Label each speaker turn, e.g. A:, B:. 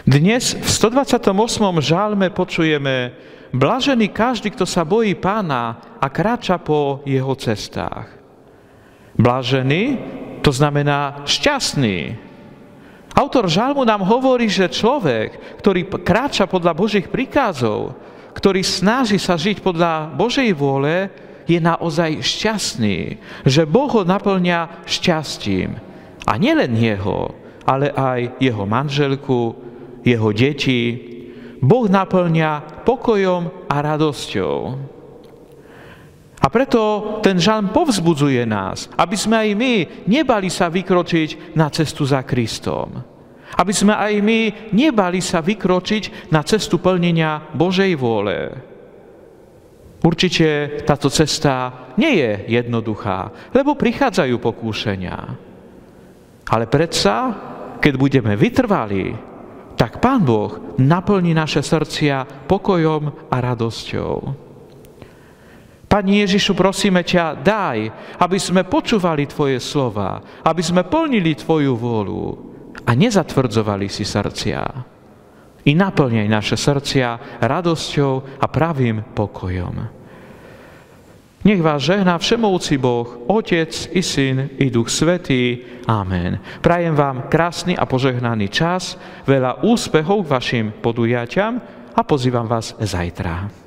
A: Dnes v 128. žalme počujeme: Blažený každý, kto sa bojí Pána a kráča po jeho cestách. Blažený, to znamená šťastný. Autor žalmu nám hovorí, že človek, ktorý kráča podľa Božích príkazov, ktorý snaží sa žiť podľa Božej vôle, je naozaj šťastný, že Boh ho naplňa šťastím. A nielen jeho, ale aj jeho manželku, jeho deti. Boh naplňa pokojom a radosťou. A preto ten žalm povzbudzuje nás, aby sme aj my nebali sa vykročiť na cestu za Kristom. Aby sme aj my nebali sa vykročiť na cestu plnenia Božej vôle. Určite táto cesta nie je jednoduchá, lebo prichádzajú pokúšania. Ale predsa, keď budeme vytrvalí, tak Pán Boh naplní naše srdcia pokojom a radosťou. Pani Ježišu, prosíme ťa, daj, aby sme počúvali Tvoje slova, aby sme plnili Tvoju vôľu a nezatvrdzovali si srdcia. I naplňaj naše srdcia radosťou a pravým pokojom. Nech vás žehná všemovúci Boh, Otec i Syn i Duch Svätý. Amen. Prajem vám krásny a požehnaný čas, veľa úspechov k vašim podujatiam a pozývam vás zajtra.